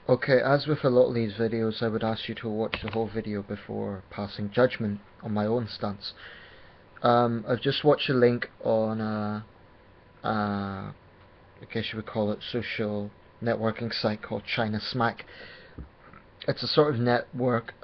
Okay, as with a lot of these videos, I would ask you to watch the whole video before passing judgment on my own stance. I've just watched a link on I guess you would call it social networking site called China Smack. It's a sort of network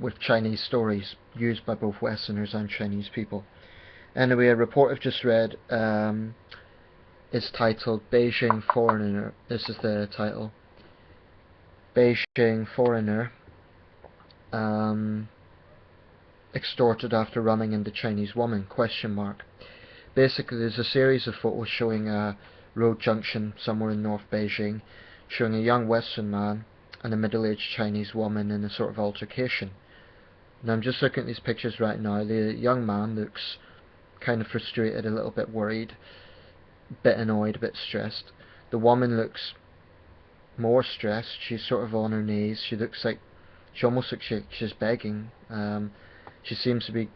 with Chinese stories used by both Westerners and Chinese people. Anyway, a report I've just read is titled Beijing Foreigner. This is the title. Beijing Foreigner extorted after running into Chinese woman, Questionmark. Basically, there's a series of photos showing a road junction somewhere in North Beijing, showing a young Western man and a middle-aged Chinese woman in a sort of altercation. Now I'm just looking at these pictures right now. The young man looks kind of frustrated, a little bit worried, a bit annoyed, a bit stressed. The woman looks more stressed. She's sort of on her knees. She almost looks like she's begging. She seems to be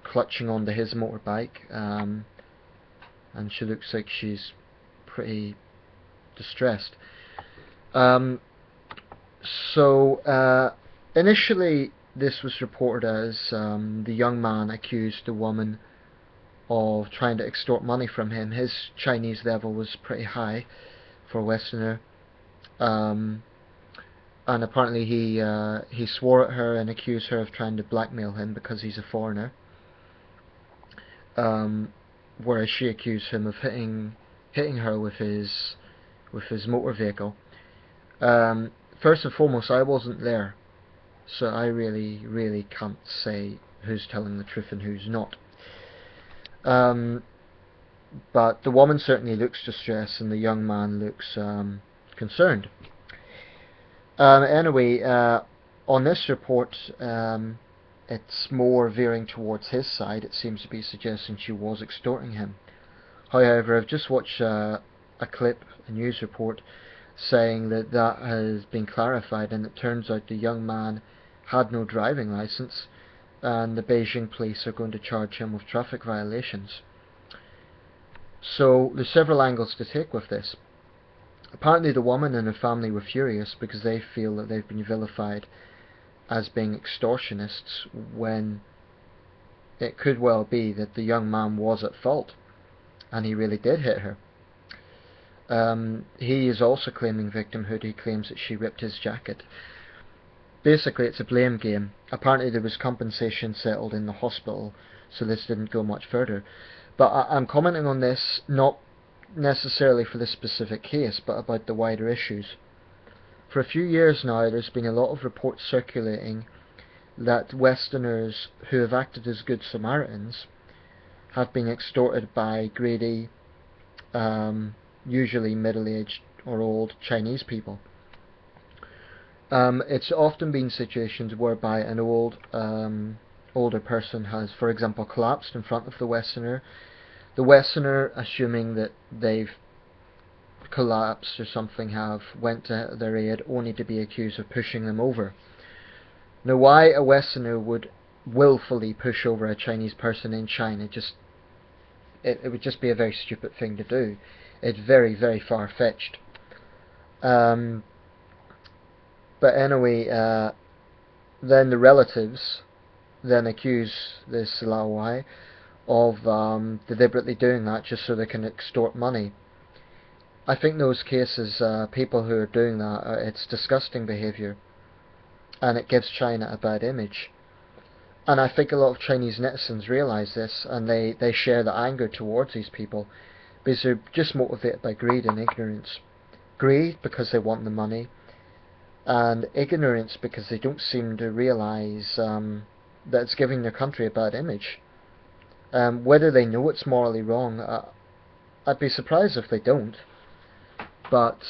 clutching onto his motorbike, and she looks like she's pretty distressed. Initially this was reported as the young man accused the woman of trying to extort money from him. His Chinese level was pretty high for a Westerner. And apparently he swore at her and accused her of trying to blackmail him because he's a foreigner. Whereas she accused him of hitting her with his motor vehicle. First and foremost, I wasn't there, so I really can't say who's telling the truth and who's not. But the woman certainly looks distressed, and the young man looks concerned. Anyway, on this report, it's more veering towards his side. It seems to be suggesting she was extorting him. However, I've just watched a news report, saying that that has been clarified, and it turns out the young man had no driving license, and the Beijing police are going to charge him with traffic violations. So there's several angles to take with this. Apparently the woman and her family were furious because they feel that they've been vilified as being extortionists, when it could well be that the young man was at fault and he really did hit her. He is also claiming victimhood. He claims that she ripped his jacket. Basically, it's a blame game. Apparently there was compensation settled in the hospital, so this didn't go much further. But I'm commenting on this not necessarily for this specific case, but about the wider issues. For a few years now, there's been a lot of reports circulating that Westerners who have acted as good Samaritans have been extorted by greedy, usually middle-aged or old Chinese people. It's often been situations whereby an older person has, for example, collapsed in front of the Westerner. The Westerner, assuming that they've collapsed or something, went to their aid, only to be accused of pushing them over. Now, why a Westerner would willfully push over a Chinese person in China, it would just be a very stupid thing to do. It's very far-fetched. But anyway, then the relatives then accuse this Laowai of deliberately doing that just so they can extort money. I think those cases, people who are doing that, it's disgusting behaviour, and it gives China a bad image. And I think a lot of Chinese netizens realise this, and they share the anger towards these people, because they're just motivated by greed and ignorance. Greed because they want the money, and ignorance because they don't seem to realise that it's giving their country a bad image. Whether they know it's morally wrong, I'd be surprised if they don't, but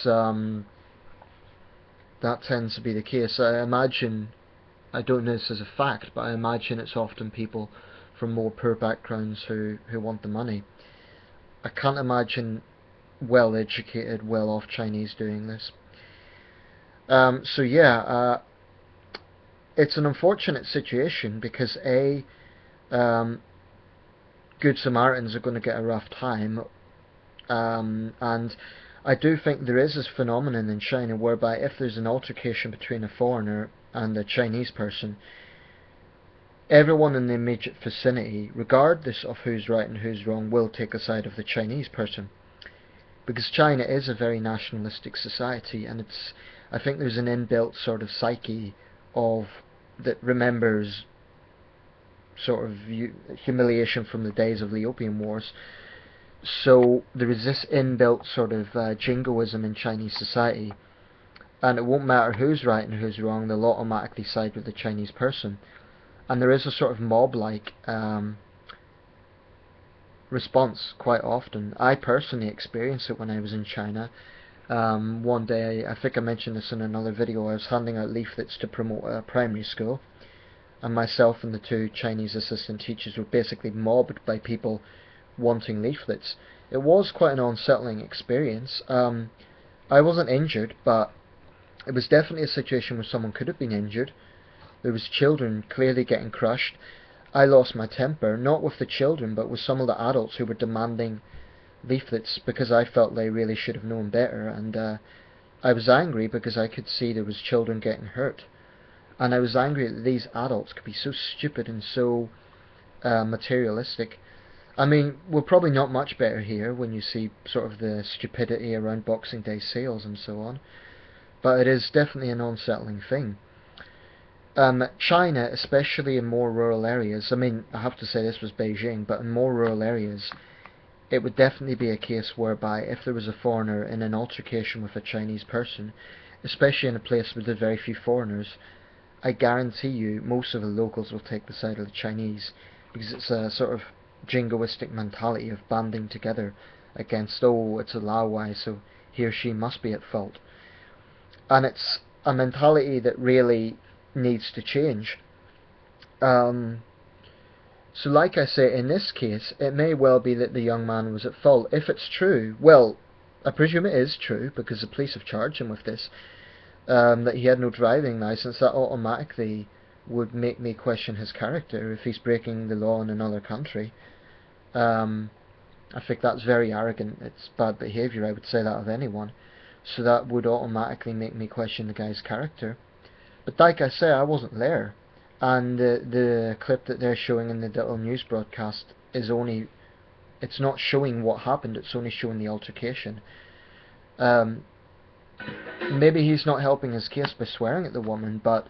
that tends to be the case. I imagine, I don't know this as a fact, but I imagine it's often people from more poor backgrounds who want the money. I can't imagine well-educated, well-off Chinese doing this. So yeah, it's an unfortunate situation because good Samaritans are going to get a rough time, and I do think there is this phenomenon in China whereby if there's an altercation between a foreigner and a Chinese person, everyone in the immediate vicinity, regardless of who's right and who's wrong, will take the side of the Chinese person. Because China is a very nationalistic society, and I think there's an inbuilt sort of psyche of that remembers sort of humiliation from the days of the Opium Wars. So there is this inbuilt sort of jingoism in Chinese society, and it won't matter who's right and who's wrong, they'll automatically side with the Chinese person. And there is a sort of mob-like response quite often. I personally experienced it when I was in China. One day, I think I mentioned this in another video, I was handing out leaflets to promote a primary school, and myself and the two Chinese assistant teachers were basically mobbed by people wanting leaflets. It was quite an unsettling experience. I wasn't injured, but it was definitely a situation where someone could have been injured. There was children clearly getting crushed. I lost my temper, not with the children, but with some of the adults who were demanding leaflets because I felt they really should have known better, and I was angry because I could see there was children getting hurt. And I was angry that these adults could be so stupid and so materialistic. I mean, we're probably not much better here when you see sort of the stupidity around Boxing Day sales and so on, but it is definitely an unsettling thing. China, especially in more rural areas, I mean, I have to say this was Beijing, but in more rural areas, it would definitely be a case whereby if there was a foreigner in an altercation with a Chinese person, especially in a place with very few foreigners, I guarantee you most of the locals will take the side of the Chinese, because it's a sort of jingoistic mentality of banding together against, oh, it's a Laowai, so he or she must be at fault. And it's a mentality that really needs to change. So like I say, in this case, it may well be that the young man was at fault. If it's true, well, I presume it is true, because the police have charged him with this, that he had no driving licence, that automatically would make me question his character if he's breaking the law in another country. I think that's very arrogant. It's bad behaviour, I would say that of anyone. So that would automatically make me question the guy's character. But like I say, I wasn't there. And the clip that they're showing in the little news broadcast is only... it's not showing what happened, it's only showing the altercation. Maybe he's not helping his case by swearing at the woman, but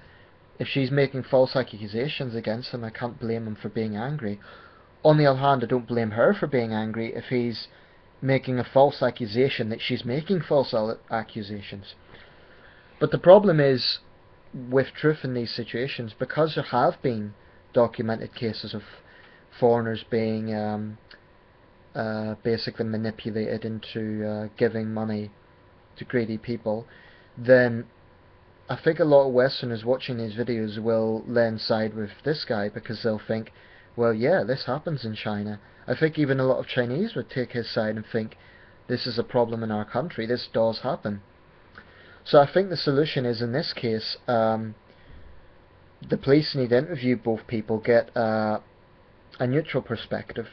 if she's making false accusations against him, I can't blame him for being angry. On the other hand, I don't blame her for being angry if he's making a false accusation that she's making false accusations. But the problem is, with truth in these situations, because there have been documented cases of foreigners being basically manipulated into giving money to greedy people, then I think a lot of Westerners watching these videos will then side with this guy, because they'll think, well, yeah, this happens in China. I think even a lot of Chinese would take his side and think, this is a problem in our country, this does happen. So I think the solution is, in this case, the police need to interview both people, get a neutral perspective.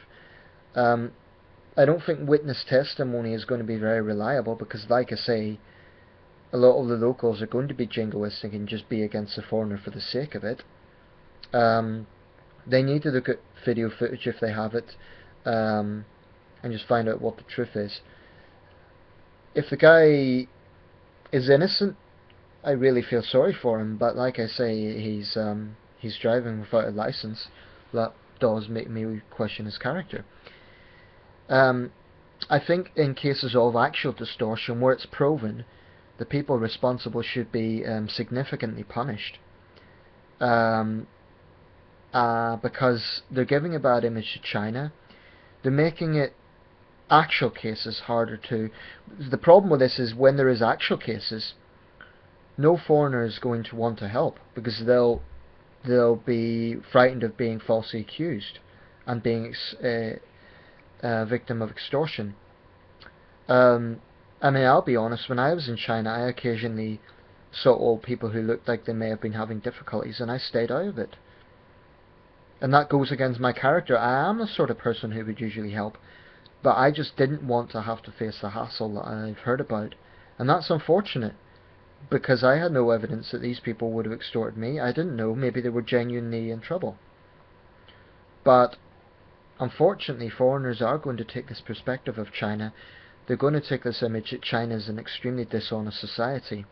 I don't think witness testimony is going to be very reliable, because like I say, a lot of the locals are going to be jingoistic and just be against the foreigner for the sake of it. They need to look at video footage if they have it, and just find out what the truth is. If the guy is innocent, I really feel sorry for him, but like I say, he's driving without a license. That does make me question his character. I think in cases of actual distortion, where it's proven, the people responsible should be significantly punished, because they're giving a bad image to China. They're making it actual cases harder to... The problem with this is, when there is actual cases, no foreigner is going to want to help, because they'll be frightened of being falsely accused and being a victim of extortion. I mean, I'll be honest, when I was in China, I occasionally saw old people who looked like they may have been having difficulties, and I stayed out of it. And that goes against my character. I am the sort of person who would usually help. But I just didn't want to have to face the hassle that I've heard about. And that's unfortunate, because I had no evidence that these people would have extorted me. I didn't know. Maybe they were genuinely in trouble. But unfortunately, foreigners are going to take this perspective of China. They're going to take this image that China is an extremely dishonest society.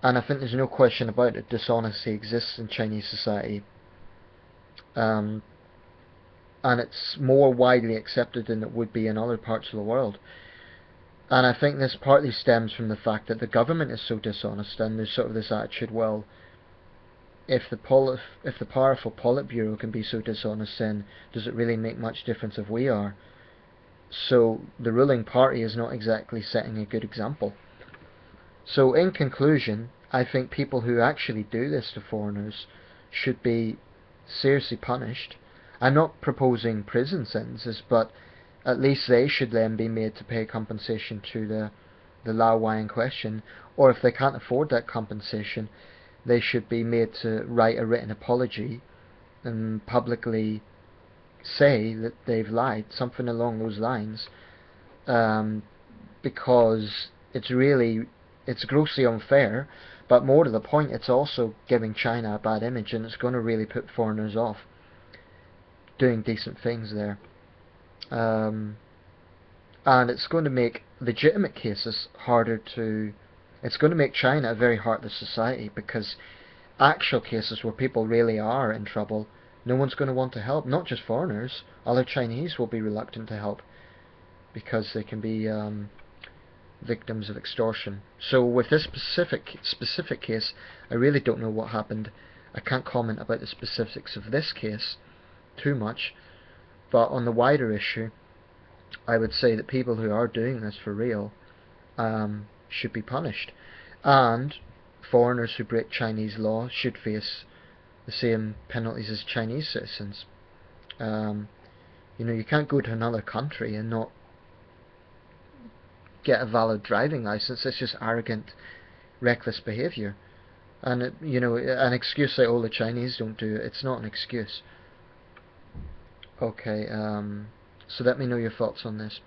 And I think there's no question about it. Dishonesty exists in Chinese society. And it's more widely accepted than it would be in other parts of the world. And I think this partly stems from the fact that the government is so dishonest, and there's sort of this attitude, well, if the powerful Politburo can be so dishonest, then does it really make much difference if we are? So the ruling party is not exactly setting a good example. So in conclusion, I think people who actually do this to foreigners should be seriously punished. I'm not proposing prison sentences, but at least they should then be made to pay compensation to the Laowai in question, or if they can't afford that compensation, they should be made to write a written apology and publicly say that they've lied, something along those lines, because it's grossly unfair, but more to the point, it's also giving China a bad image, and it's going to really put foreigners off doing decent things there. And it's going to make legitimate cases harder to... It's going to make China a very heartless society, because actual cases where people really are in trouble, no one's going to want to help. Not just foreigners, other Chinese will be reluctant to help, because they can be victims of extortion. So with this specific case, I really don't know what happened. I can't comment about the specifics of this case too much, but on the wider issue, I would say that people who are doing this for real should be punished, and foreigners who break Chinese law should face the same penalties as Chinese citizens. You can't go to another country and not get a valid driving license. It's just arrogant, reckless behaviour. And an excuse like, oh, the Chinese don't do it, it's not an excuse. Okay, so let me know your thoughts on this.